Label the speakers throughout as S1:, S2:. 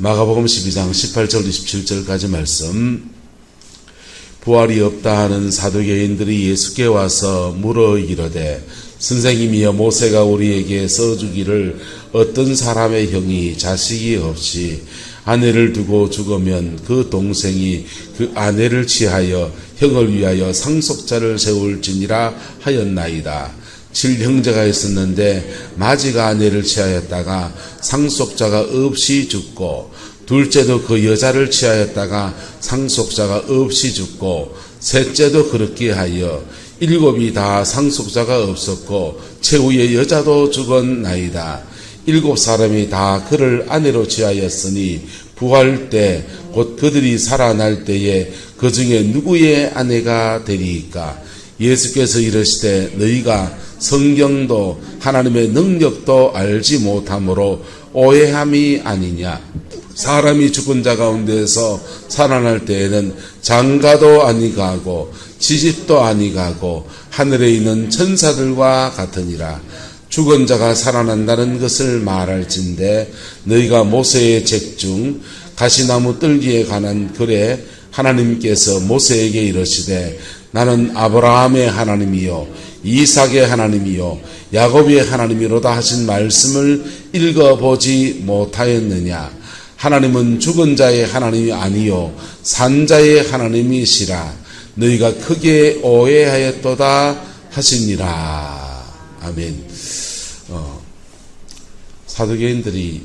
S1: 마가복음 12장 18절 27절까지 말씀. 부활이 없다 하는 사두개인들이 예수께 와서 물어 이르되 선생님이여, 모세가 우리에게 써주기를 어떤 사람의 형이 자식이 없이 아내를 두고 죽으면 그 동생이 그 아내를 취하여 형을 위하여 상속자를 세울지니라 하였나이다. 7형제가 있었는데 마지가 아내를 취하였다가 상속자가 없이 죽고, 둘째도 그 여자를 취하였다가 상속자가 없이 죽고, 셋째도 그렇게 하여 7이 다 상속자가 없었고 최후의 여자도 죽었나이다. 7사람이 다 그를 아내로 취하였으니 부활 때 곧 그들이 살아날 때에 그 중에 누구의 아내가 되리이까? 예수께서 이르시되 너희가 성경도 하나님의 능력도 알지 못함으로 오해함이 아니냐. 사람이 죽은 자 가운데서 살아날 때에는 장가도 아니가고 지집도 아니가고 하늘에 있는 천사들과 같으니라. 죽은 자가 살아난다는 것을 말할진대 너희가 모세의 책 중 가시나무 뜰기에 관한 글에 하나님께서 모세에게 이르시되 나는 아브라함의 하나님이요 이삭의 하나님이요 야곱의 하나님이로다 하신 말씀을 읽어보지 못하였느냐. 하나님은 죽은 자의 하나님이 아니요 산 자의 하나님이시라. 너희가 크게 오해하였도다 하시니라. 아멘. 사두개인들이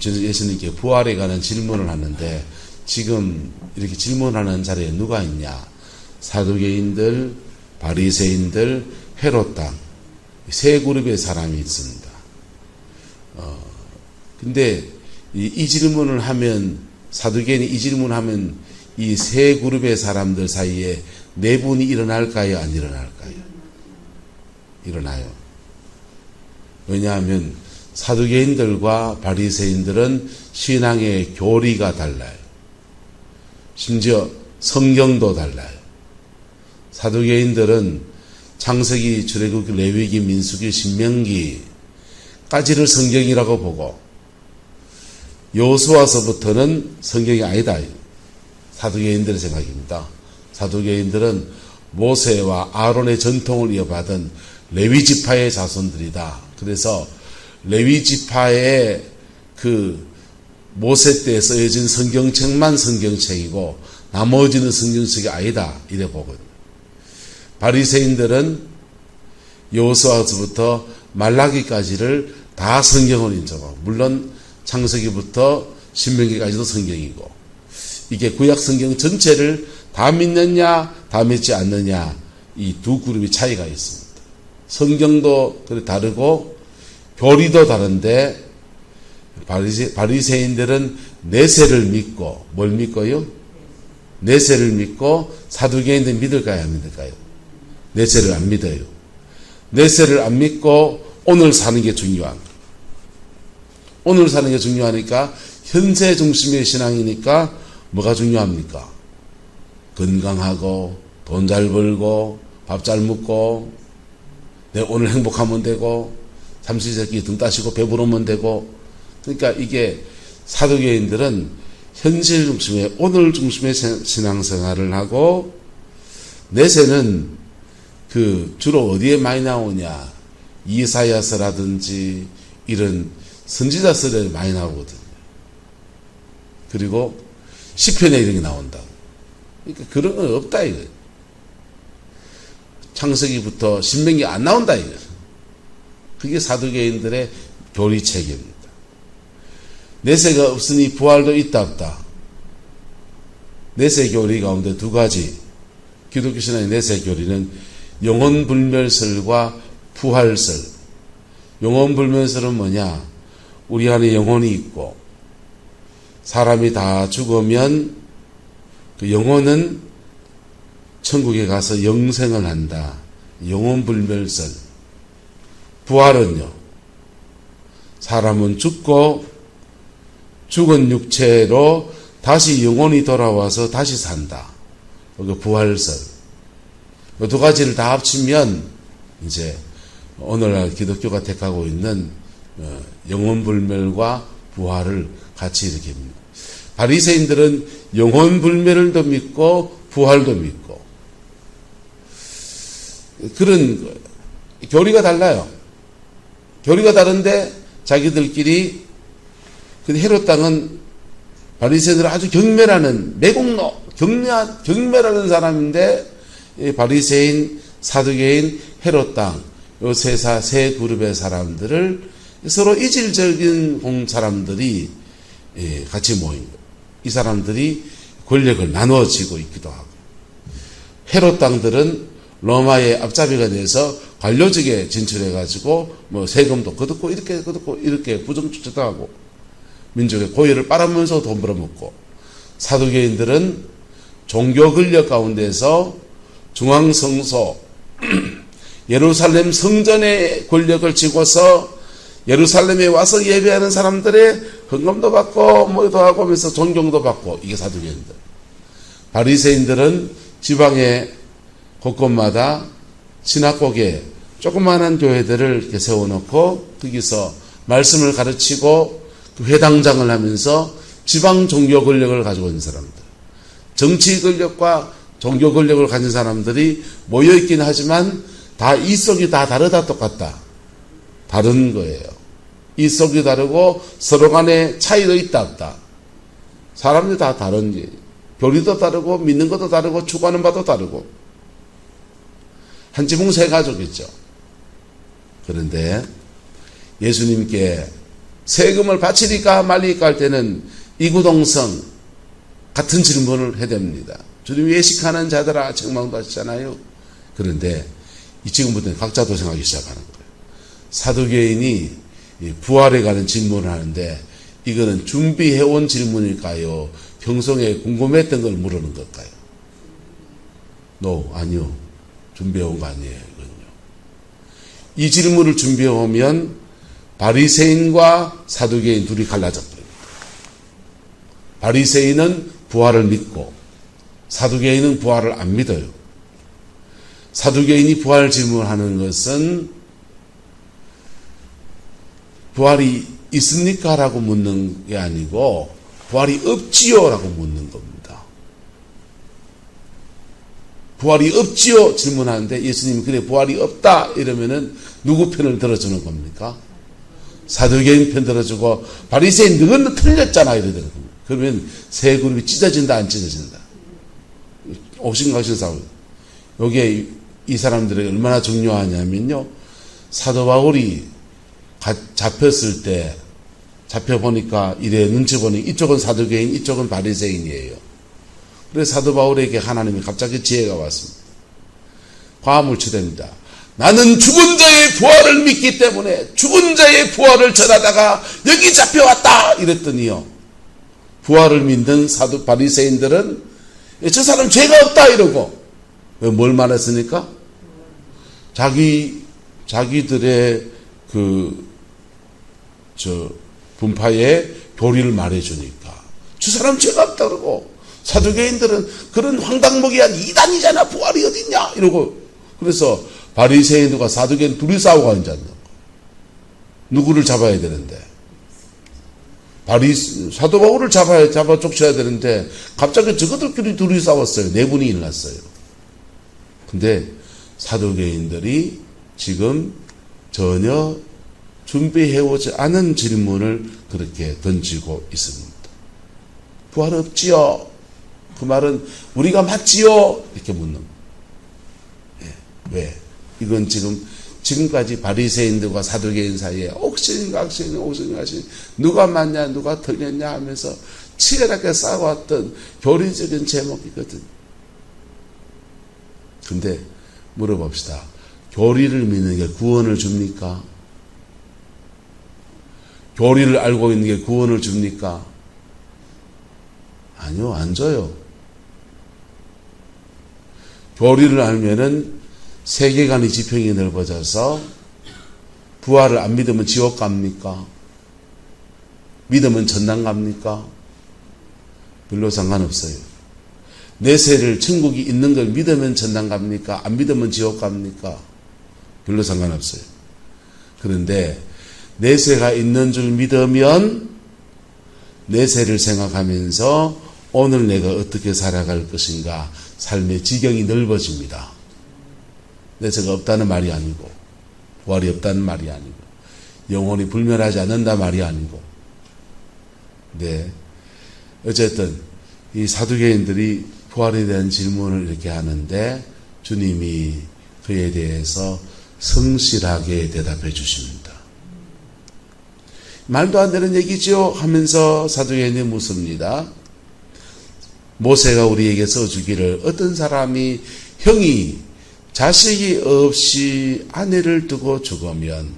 S1: 예수님께 부활에 관한 질문을 하는데 지금 이렇게 질문하는 자리에 누가 있냐? 사두개인들, 바리새인들, 헤롯 당 세 그룹의 사람이 있습니다. 근데 이 질문을 하면, 사두개인이 이 질문을 하면 이 세 그룹의 사람들 사이에 내분이 일어날까요? 안 일어날까요? 일어나요. 왜냐하면 사두개인들과 바리새인들은 신앙의 교리가 달라요. 심지어 성경도 달라요. 사두개인들은 창세기, 출애굽기, 레위기, 민수기, 신명기까지를 성경이라고 보고 여호수아서부터는 성경이 아니다. 사두개인들의 생각입니다. 사두개인들은 모세와 아론의 전통을 이어받은 레위 지파의 자손들이다. 그래서 레위 지파의 그 모세 때 쓰여진 성경책만 성경책이고 나머지는 성경책이 아니다. 이래 보거든요. 바리새인들은 여호수아서부터 말라기까지를 다 성경을 인정하고, 물론 창세기부터 신명기까지도 성경이고, 이게 구약 성경 전체를 다 믿느냐 다 믿지 않느냐, 이 두 그룹의 차이가 있습니다. 성경도 다르고 교리도 다른데 바리새인들은 내세를 믿고, 뭘 믿고요? 내세를 믿고, 사두개인들 믿을까요 안 믿을까요? 내세를 안 믿어요. 내세를 안 믿고 오늘 사는 게 중요한, 오늘 사는 게 중요하니까 현세 중심의 신앙이니까 뭐가 중요합니까? 건강하고 돈 잘 벌고 밥 잘 먹고 내 오늘 행복하면 되고 삼시세끼 등 따시고 배부르면 되고. 그러니까 이게 사두개인들은 현실 중심의, 오늘 중심의 신앙생활을 하고, 내세는 주로 어디에 많이 나오냐? 이사야서라든지 이런 선지자설에 많이 나오거든요. 그리고 시편에 이런 게 나온다. 그러니까 그런 건 없다 이거예요. 창세기부터 신명기 안 나온다 이거예요. 그게 사두개인들의 교리체계입니다. 내세가 없으니 부활도 있다 없다. 내세 교리 가운데 두 가지, 기독교 신앙의 내세 교리는 영혼불멸설과 부활설. 영혼불멸설은 뭐냐? 우리 안에 영혼이 있고 사람이 다 죽으면 그 영혼은 천국에 가서 영생을 한다. 영혼불멸설. 부활은요, 사람은 죽고 죽은 육체로 다시 영혼이 돌아와서 다시 산다. 그 부활설. 이 두 가지를 다 합치면 이제 오늘날 기독교가 택하고 있는 영혼불멸과 부활을 같이 이렇게 바리새인들은 영혼 불멸도 믿고 부활도 믿고 그런 거예요. 교리가 달라요. 교리가 다른데 자기들끼리 근데 헤롯 땅은 바리새인들을 아주 경멸하는 매국노 경멸하는 사람인데 바리새인, 사두개인, 헤롯 땅 요 세 그룹의 사람들을 서로 이질적인 사람들이 같이 모인 거예요. 이 사람들이 권력을 나누어지고 있기도 하고 헤롯 땅들은 로마의 앞잡이가 돼서 관료직에 진출해가지고 뭐 세금도 거두고 이렇게 부정추적도 하고 민족의 고유를 빨아먹으면서 돈 벌어먹고 사두개인들은 종교 권력 가운데서 중앙성소 예루살렘 성전의 권력을 쥐고서 예루살렘에 와서 예배하는 사람들의 헌금도 받고 뭐도 하고 하면서 존경도 받고 이게 사두개인들. 바리새인들은 지방의 곳곳마다 신학국에 조그마한 교회들을 이렇게 세워놓고 거기서 말씀을 가르치고 그 회당장을 하면서 지방 종교 권력을 가지고 있는 사람들. 정치 권력과 종교 권력을 가진 사람들이 모여있긴 하지만 다 이속이 다 다르다 똑같다. 다른 거예요. 이속이 다르고 서로 간에 차이도 있다 없다. 사람들이 다 다른지 교리도 다르고 믿는 것도 다르고 추구하는 바도 다르고 한 지붕 세 가족이죠. 그런데 예수님께 세금을 바치리까 말리까 할 때는 이구동성 같은 질문을 해야 됩니다. 주님 외식하는 자들아 책망도 하시잖아요. 그런데 이 지금부터는 각자 도생하기 시작하는 거예요. 사두개인이 부활에 관한 질문을 하는데 이거는 준비해온 질문일까요? 평소에 궁금했던 걸 물으는 걸까요? 아니요. 준비해온 거 아니에요. 이건요. 이 질문을 준비해오면 바리새인과 사두개인 둘이 갈라져 버립니다. 바리새인은 부활을 믿고 사두개인은 부활을 안 믿어요. 사두개인이 부활 질문하는 것은 부활이 있습니까? 라고 묻는 게 아니고 부활이 없지요? 라고 묻는 겁니다. 부활이 없지요? 질문하는데 예수님이 그래 부활이 없다 이러면은 누구 편을 들어주는 겁니까? 사두개인 편 들어주고 바리새인 너는 틀렸잖아 이러더라고요. 그러면 세 그룹이 찢어진다 안 찢어진다. 옥신각신 싸움. 여기에 이 사람들이 얼마나 중요하냐면요. 사도 바울이 잡혔을 때 잡혀보니까 이래 눈치 보니 이쪽은 사두개인 이쪽은 바리새인이에요. 그래서 사도 바울에게 하나님이 갑자기 지혜가 왔습니다. 화물치됩니다. 나는 죽은 자의 부활을 믿기 때문에 죽은 자의 부활을 전하다가 여기 잡혀왔다 이랬더니요. 부활을 믿는 사두 바리새인들은 저 사람 죄가 없다 이러고 왜 뭘 말했습니까? 자기들의 분파의 교리를 말해주니까 저 사람 죄가 없다 그러고 사두개인들은 그런 황당무계한 이단이잖아 부활이 어딨냐 이러고 그래서 바리새인과 사두개인 둘이 싸우고 앉았는 거예요. 누구를 잡아야 되는데 사도 바울을 잡아 쫓아야 되는데 갑자기 저것들끼리 둘이 싸웠어요. 네 분이 일어났어요. 근데 사두개인들이 지금 전혀 준비해오지 않은 질문을 그렇게 던지고 있습니다. 부활 없지요? 그 말은 우리가 맞지요? 이렇게 묻는 거예요. 왜? 이건 지금까지 바리새인들과 사두개인 사이에 옥신각신 누가 맞냐 누가 틀렸냐 하면서 치열하게 싸워왔던 교리적인 제목이거든. 근데 물어봅시다. 교리를 믿는 게 구원을 줍니까? 교리를 알고 있는 게 구원을 줍니까? 아니요, 안 줘요. 교리를 알면은 세계관의 지평이 넓어져서 부활을 안 믿으면 지옥 갑니까? 믿으면 천당 갑니까? 별로 상관없어요. 내세를 천국이 있는 걸 믿으면 천당 갑니까? 안 믿으면 지옥 갑니까? 별로 상관없어요. 그런데 내세가 있는 줄 믿으면 내세를 생각하면서 오늘 내가 어떻게 살아갈 것인가 삶의 지경이 넓어집니다. 내세가 없다는 말이 아니고 부활이 없다는 말이 아니고 영혼이 불멸하지 않는다 말이 아니고 네, 어쨌든 이 사두개인들이 부활에 대한 질문을 이렇게 하는데 주님이 그에 대해서 성실하게 대답해 주십니다. 말도 안 되는 얘기죠 하면서 사두개인이 묻습니다. 모세가 우리에게 써주기를 어떤 사람이 형이 자식이 없이 아내를 두고 죽으면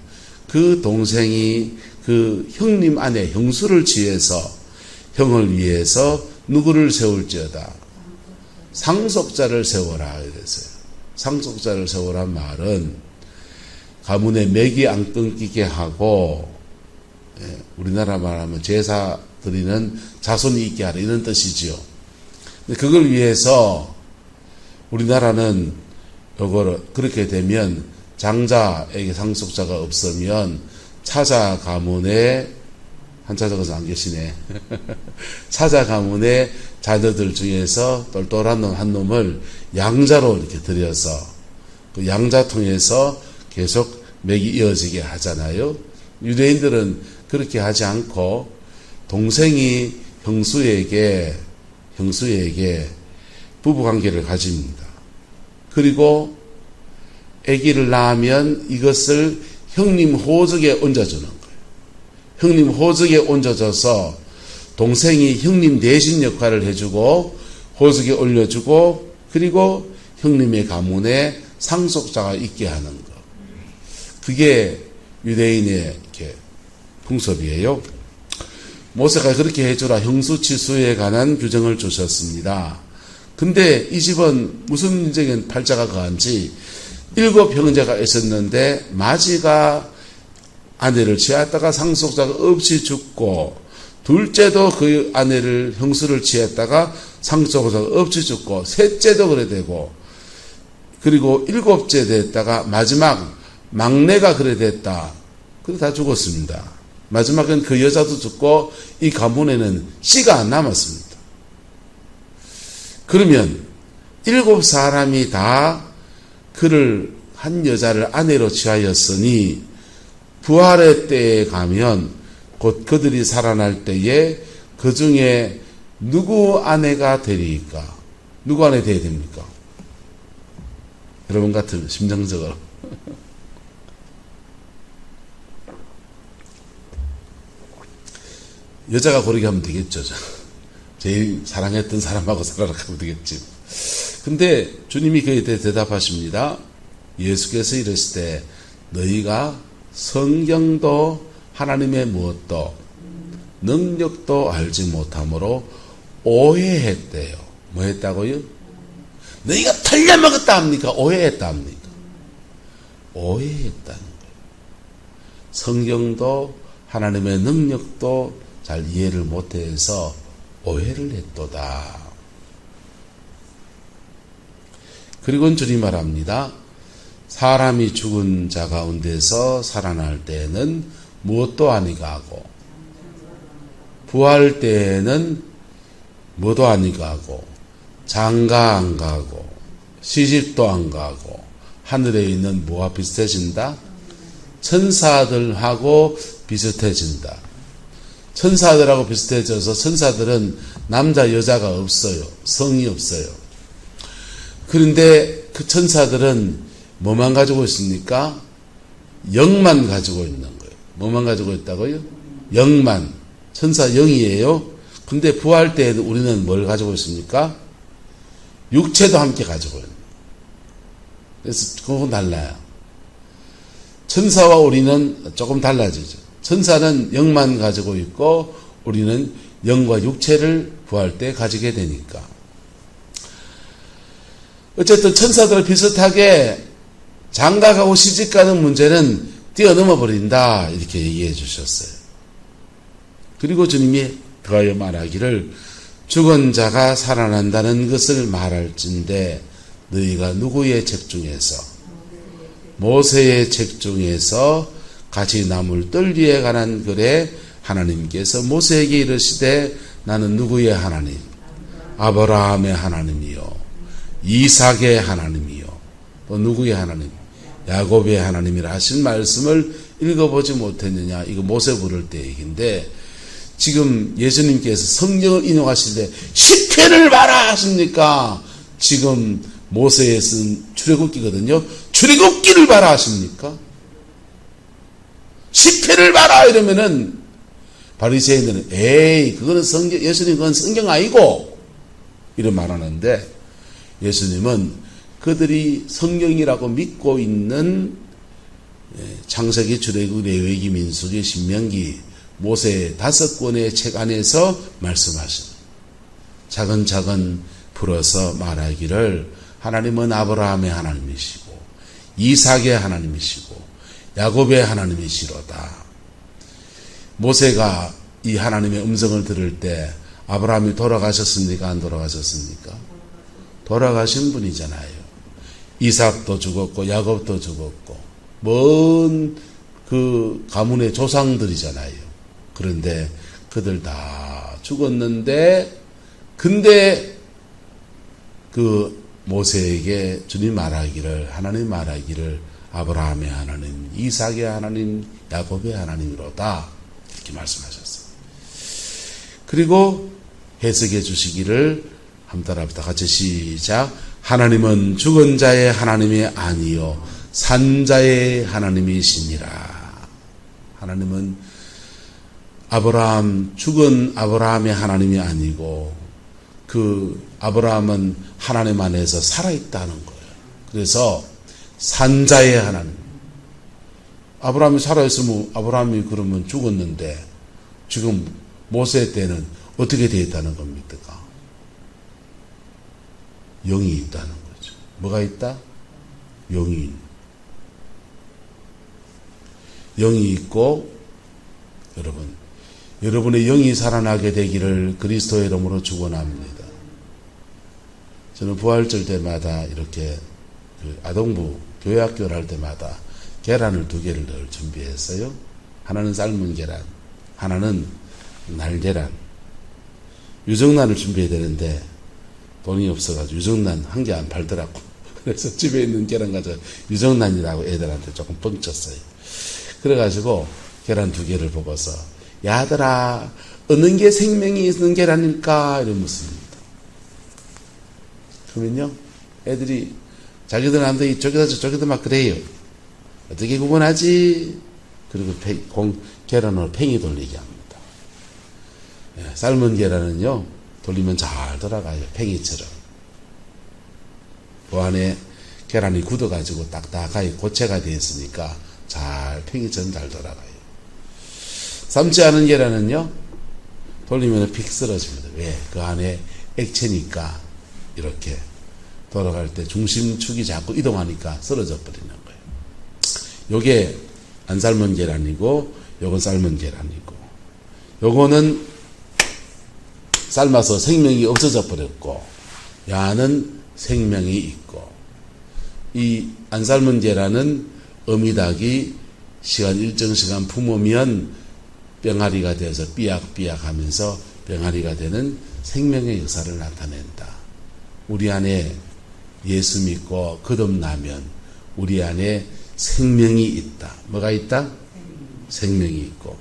S1: 그 동생이 그 형님 아내 형수를 취해서 형을 위해서 누구를 세울지어다. 상속자를 세워라 이랬어요. 상속자를 세우란 말은 가문의 맥이 안 끊기게 하고 우리나라 말하면 제사 드리는 자손이 있게 하라 이런 뜻이지요. 그걸 위해서 우리나라는 요거를 그렇게 되면 장자에게 상속자가 없으면 차자 가문의 한자 적어서 안 계시네. 차자 가문의 자녀들 중에서 똘똘한 놈 한 놈을 양자로 이렇게 들여서 그 양자 통해서 계속 맥이 이어지게 하잖아요. 유대인들은 그렇게 하지 않고 동생이 형수에게 부부관계를 가집니다. 그리고 아기를 낳으면 이것을 형님 호적에 얹어주는 거예요. 형님 호적에 얹어줘서 동생이 형님 대신 역할을 해주고 호적에 올려주고 그리고 형님의 가문에 상속자가 있게 하는 것. 그게 유대인의 이렇게 풍습이에요. 모세가 그렇게 해주라 형수치수에 관한 규정을 주셨습니다. 근데 이 집은 무슨 인적인 팔자가 거한지 7 형제가 있었는데 마지가 아내를 취했다가 상속자가 없이 죽고 둘째도 그 아내를 형수를 취했다가 상속자가 없이 죽고 셋째도 그래 되고 그리고 7째 됐다가 마지막 막내가 그래 됐다. 그래 다 죽었습니다. 마지막엔 그 여자도 죽고 이 가문에는 씨가 안 남았습니다. 그러면 7사람이 다 그를 한 여자를 아내로 취하였으니 부활의 때에 가면 곧 그들이 살아날 때에 그 중에 누구 아내가 되리까? 누구 아내 되어야 됩니까? 여러분 같은 심정적으로 여자가 고르게 하면 되겠죠. 제일 사랑했던 사람하고 살아라 하면 되겠지. 근데 주님이 그에 대해 대답하십니다. 예수께서 이르실 때 너희가 성경도 하나님의 무엇도 능력도 알지 못함으로 오해했대요. 뭐 했다고요? 너희가 틀려먹었다 합니까? 오해했다 합니까? 오해했다는 거예요. 성경도 하나님의 능력도 잘 이해를 못해서 오해를 했도다. 그리고 주님 말합니다. 사람이 죽은 자 가운데서 살아날 때에는 무엇도 아니가 하고 부활 때에는 뭐도 아니가 하고 장가 안 가고 시집도 안 가고 하늘에 있는 뭐와 비슷해진다? 천사들하고 비슷해진다. 천사들하고 비슷해져서 천사들은 남자 여자가 없어요. 성이 없어요. 그런데 그 천사들은 뭐만 가지고 있습니까? 영만 가지고 있는 거예요. 뭐만 가지고 있다고요? 영만. 천사 영이에요. 근데 부활 때 우리는 뭘 가지고 있습니까? 육체도 함께 가지고 있는 거예요. 그래서 그건 달라요. 천사와 우리는 조금 달라지죠. 천사는 영만 가지고 있고 우리는 영과 육체를 부활 때 가지게 되니까. 어쨌든 천사들은 비슷하게 장가가고 시집가는 문제는 뛰어넘어 버린다 이렇게 얘기해 주셨어요. 그리고 주님이 더하여 말하기를 죽은 자가 살아난다는 것을 말할진대 너희가 누구의 책 중에서 모세의 책 중에서 같이 나물 뜰 위에 관한 글에 하나님께서 모세에게 이르시되 나는 누구의 하나님? 아브라함의 하나님이요 이삭의 하나님이요 또 누구의 하나님? 야곱의 하나님이라 하신 말씀을 읽어보지 못했느냐. 이거 모세 부를 때 얘기인데 지금 예수님께서 성경을 인용하실 때 십회를 봐라 하십니까? 지금 모세에 쓴 출애굽기거든요. 출애굽기를 봐라 하십니까? 십회를 봐라 이러면은 바리새인들은 에이 그거는 성경, 예수님 그건 성경 아니고 이런 말하는데 예수님은 그들이 성경이라고 믿고 있는 창세기, 출애굽기, 레위기, 민수기, 신명기, 모세 5권의 책 안에서 말씀하신 차근차근 풀어서 말하기를 하나님은 아브라함의 하나님이시고 이삭의 하나님이시고 야곱의 하나님이시로다. 모세가 이 하나님의 음성을 들을 때 아브라함이 돌아가셨습니까? 안 돌아가셨습니까? 돌아가신 분이잖아요. 이삭도 죽었고 야곱도 죽었고 먼 그 가문의 조상들이잖아요. 그런데 그들 다 죽었는데 근데 그 모세에게 주님 말하기를 하나님 말하기를 아브라함의 하나님, 이삭의 하나님, 야곱의 하나님이로다 이렇게 말씀하셨어요. 그리고 해석해 주시기를 한번 따라합시다. 같이 시작. 하나님은 죽은 자의 하나님이 아니요 산 자의 하나님이시니라. 하나님은 아브라함, 죽은 아브라함의 하나님이 아니고 그 아브라함은 하나님 안에서 살아있다는 거예요. 그래서 산 자의 하나님. 아브라함이 살아있으면 아브라함이 그러면 죽었는데 지금 모세 때는 어떻게 되어 있다는 겁니까? 영이 있다는 거죠. 뭐가 있다? 영이. 영이 있고 여러분의 영이 살아나게 되기를 그리스도의 이름으로 축원합니다. 저는 부활절 때마다 이렇게 그 아동부 교회학교를 할 때마다 계란을 2개를 늘 준비했어요. 하나는 삶은 계란, 하나는 날계란. 유정란을 준비해야 되는데 돈이 없어가지고 유정란 1개 안 팔더라고. 그래서 집에 있는 계란 가지고 유정란이라고 애들한테 조금 뻥쳤어요. 그래가지고 계란 2개를 보고서 야들아 어느 게 생명이 있는 계란일까 이런 묻습니다. 그러면요 애들이 자기들한테 이쪽에다 저쪽에다 막 그래요. 어떻게 구분하지? 그리고 계란으로 팽이 돌리게 합니다. 삶은 계란은요 돌리면 잘 돌아가요. 팽이처럼. 그 안에 계란이 굳어가지고 딱딱하게 고체가 되어 있으니까 잘 팽이처럼 잘 돌아가요. 삶지 않은 계란은요 돌리면 픽 쓰러집니다. 왜? 그 안에 액체니까 이렇게 돌아갈 때 중심축이 자꾸 이동하니까 쓰러져 버리는 거예요. 요게 안 삶은 계란이고 요건 삶은 계란이고 요거는 삶아서 생명이 없어져 버렸고 야는 생명이 있고 이 안 삶은 계란은 어미닭이 일정 시간 품으면 병아리가 되어서 삐약삐약 하면서 병아리가 되는 생명의 역사를 나타낸다. 우리 안에 예수 믿고 거듭나면 우리 안에 생명이 있다. 뭐가 있다? 생명이 있고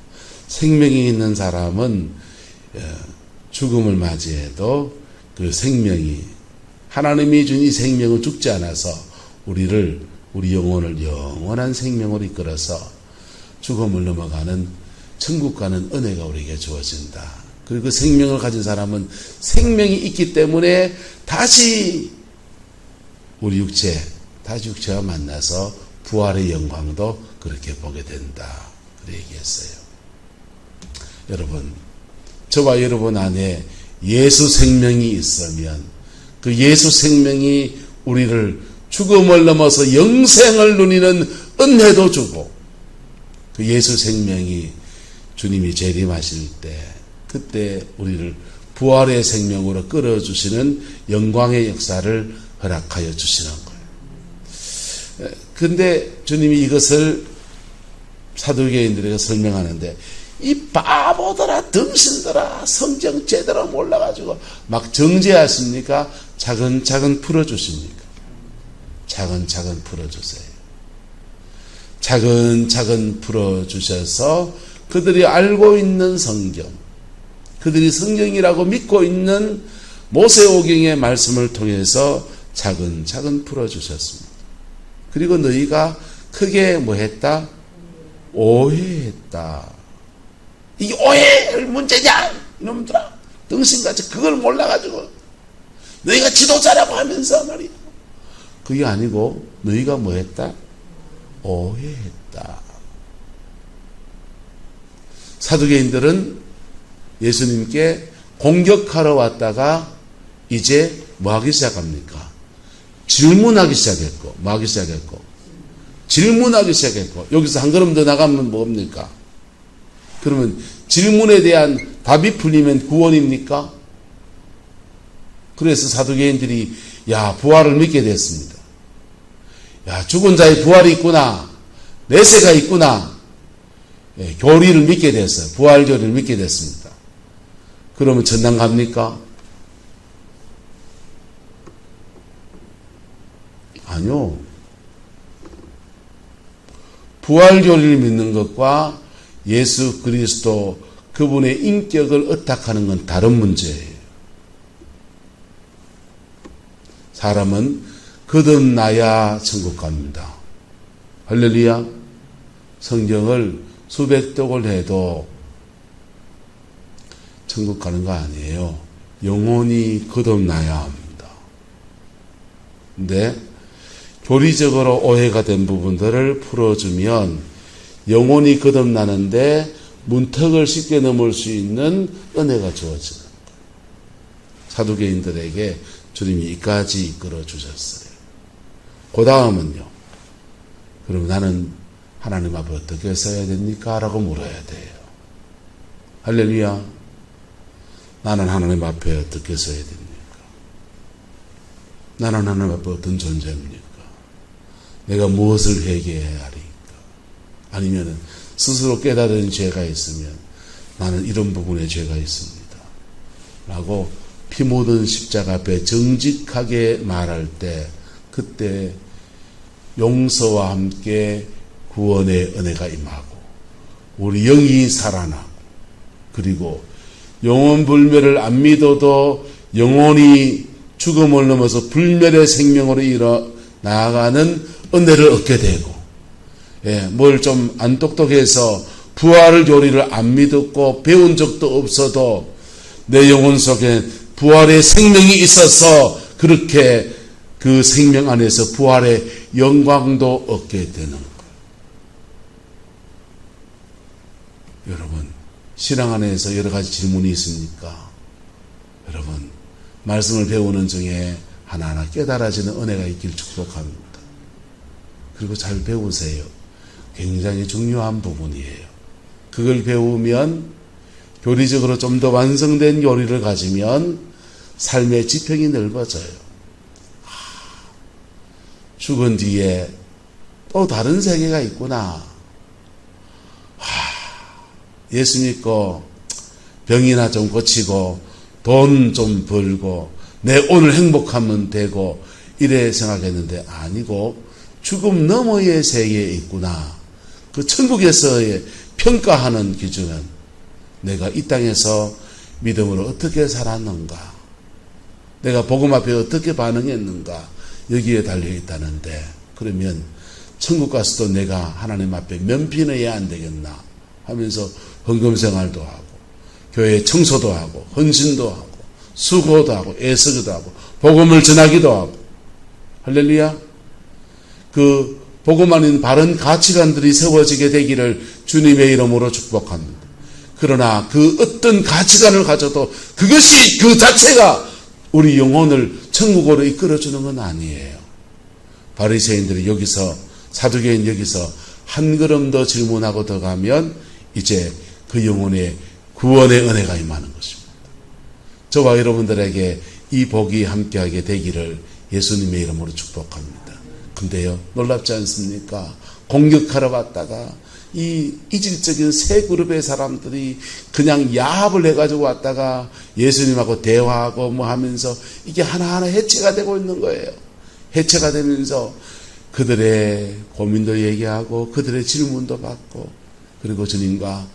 S1: 생명이 있는 사람은 죽음을 맞이해도 그 생명이 하나님이 준 이 생명은 죽지 않아서 우리 영혼을 영원한 생명으로 이끌어서 죽음을 넘어가는 천국 가는 은혜가 우리에게 주어진다. 그리고 그 생명을 가진 사람은 생명이 있기 때문에 다시 우리 육체와 만나서 부활의 영광도 그렇게 보게 된다. 그렇게 얘기했어요. 여러분, 저와 여러분 안에 예수 생명이 있으면 그 예수 생명이 우리를 죽음을 넘어서 영생을 누리는 은혜도 주고 그 예수 생명이 주님이 재림하실 때 그때 우리를 부활의 생명으로 끌어주시는 영광의 역사를 허락하여 주시는 거예요. 근데 주님이 이것을 사두개인들에게 설명하는데 이 바보들아, 덩신들아, 성경 제대로 몰라가지고 막 정죄하십니까? 차근차근 풀어주십니까? 차근차근 풀어주세요. 차근차근 풀어주셔서 그들이 알고 있는 성경, 그들이 성경이라고 믿고 있는 모세오경의 말씀을 통해서 차근차근 풀어주셨습니다. 그리고 너희가 크게 뭐 했다? 오해했다. 이게 오해할 문제냐? 이놈들아, 등신같이 그걸 몰라가지고 너희가 지도자라고 하면서 말이야. 그게 아니고 너희가 뭐 했다? 오해했다. 사두개인들은 예수님께 공격하러 왔다가 이제 뭐 하기 시작합니까? 질문하기 시작했고, 뭐 하기 시작했고, 질문하기 시작했고, 여기서 한 걸음 더 나가면 뭡니까? 그러면 질문에 대한 답이 풀리면 구원입니까? 그래서 사두개인들이 야, 부활을 믿게 됐습니다. 야, 죽은 자의 부활이 있구나. 내세가 있구나. 예, 교리를 믿게 됐어요. 부활 교리를 믿게 됐습니다. 그러면 전당 갑니까? 아니요. 부활 교리를 믿는 것과 예수 그리스도 그분의 인격을 의탁하는 건 다른 문제예요. 사람은 거듭나야 천국 갑니다. 할렐루야. 성경을 수백 독을 해도 천국 가는 거 아니에요. 영혼이 거듭나야 합니다. 근데 교리적으로 오해가 된 부분들을 풀어주면 영혼이 거듭나는데 문턱을 쉽게 넘을 수 있는 은혜가 주어지는 거예요. 사두개인들에게 주님이 이까지 이끌어 주셨어요. 그 다음은요. 그럼 나는 하나님 앞에 어떻게 써야 됩니까? 라고 물어야 돼요. 할렐루야. 나는 하나님 앞에 어떻게 써야 됩니까? 나는 하나님 앞에 어떤 존재입니까? 내가 무엇을 회개해야 하리까? 아니면 스스로 깨달은 죄가 있으면 나는 이런 부분에 죄가 있습니다. 라고 피 묻은 십자가 앞에 정직하게 말할 때 그때 용서와 함께 구원의 은혜가 임하고 우리 영이 살아나고 그리고 영원 불멸을 안 믿어도 영원히 죽음을 넘어서 불멸의 생명으로 이뤄 나아가는 은혜를 얻게 되고, 예, 뭘 좀 안 똑똑해서 부활 교리를 안 믿었고 배운 적도 없어도 내 영혼 속에 부활의 생명이 있어서 그렇게 그 생명 안에서 부활의 영광도 얻게 되는 거예요. 여러분, 신앙 안에서 여러 가지 질문이 있습니까? 여러분, 말씀을 배우는 중에 하나하나 깨달아지는 은혜가 있길 축복합니다. 그리고 잘 배우세요. 굉장히 중요한 부분이에요. 그걸 배우면 교리적으로 좀 더 완성된 교리를 가지면 삶의 지평이 넓어져요. 죽은 뒤에 또 다른 세계가 있구나. 예수 믿고 병이나 좀 고치고 돈 좀 벌고 내 오늘 행복하면 되고 이래 생각했는데 아니고 죽음 너머의 세계에 있구나. 그 천국에서의 평가하는 기준은 내가 이 땅에서 믿음으로 어떻게 살았는가, 내가 복음 앞에 어떻게 반응했는가, 여기에 달려있다는데, 그러면 천국 가서도 내가 하나님 앞에 면피해야 안 되겠나 하면서 헌금 생활도 하고 교회 청소도 하고 헌신도 하고 수고도 하고 애쓰기도 하고 복음을 전하기도 하고, 할렐루야. 그 복음 안에 바른 가치관들이 세워지게 되기를 주님의 이름으로 축복합니다. 그러나 그 어떤 가치관을 가져도 그것이 그 자체가 우리 영혼을 천국으로 이끌어주는 건 아니에요. 바리새인들이 여기서, 사두개인 여기서 한 걸음 더 질문하고 더 가면 이제 그 영혼의 구원의 은혜가 임하는 것입니다. 저와 여러분들에게 이 복이 함께하게 되기를 예수님의 이름으로 축복합니다. 근데요, 놀랍지 않습니까? 공격하러 왔다가 이 이질적인 세 그룹의 사람들이 그냥 야합을 해가지고 왔다가 예수님하고 대화하고 뭐 하면서 이게 하나하나 해체가 되고 있는 거예요. 해체가 되면서 그들의 고민도 얘기하고 그들의 질문도 받고 그리고 주님과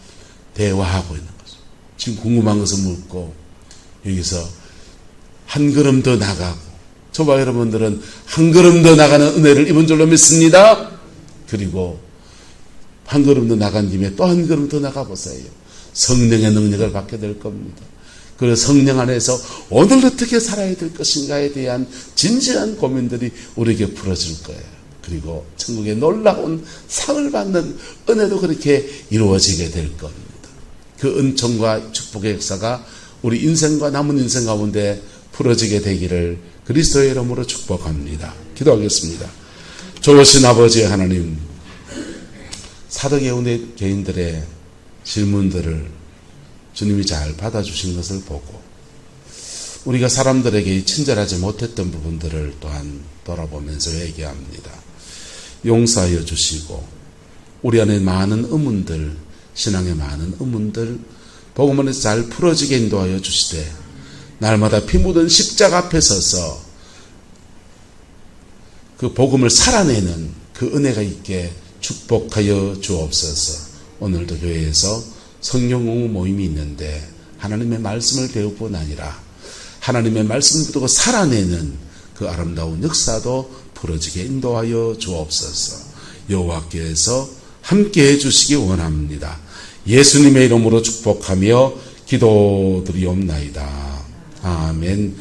S1: 대화하고 있는 거죠. 지금 궁금한 것을 묻고 여기서 한 걸음 더 나가고, 저와 여러분들은 한 걸음 더 나가는 은혜를 입은 줄로 믿습니다. 그리고 한 걸음 더 나간 김에 또 한 걸음 더 나가보세요. 성령의 능력을 받게 될 겁니다. 그래서 성령 안에서 오늘 어떻게 살아야 될 것인가에 대한 진지한 고민들이 우리에게 풀어질 거예요. 그리고 천국의 놀라운 상을 받는 은혜도 그렇게 이루어지게 될 겁니다. 그 은총과 축복의 역사가 우리 인생과 남은 인생 가운데 풀어지게 되기를 그리스도의 이름으로 축복합니다. 기도하겠습니다. 좋으신 아버지 하나님, 사도개인들의 질문들을 주님이 잘 받아주신 것을 보고 우리가 사람들에게 친절하지 못했던 부분들을 또한 돌아보면서 회개합니다. 용서하여 주시고 우리 안에 많은 의문들, 신앙의 많은 의문들 복음 안에서 잘 풀어지게 인도하여 주시되 날마다 피 묻은 십자가 앞에 서서 그 복음을 살아내는 그 은혜가 있게 축복하여 주옵소서. 오늘도 교회에서 성령 공부 모임이 있는데 하나님의 말씀을 배울 뿐 아니라 하나님의 말씀을 듣고 살아내는 그 아름다운 역사도 풀어지게 인도하여 주옵소서. 여호와께서 함께해 주시기 원합니다. 예수님의 이름으로 축복하며 기도드리옵나이다. 아멘.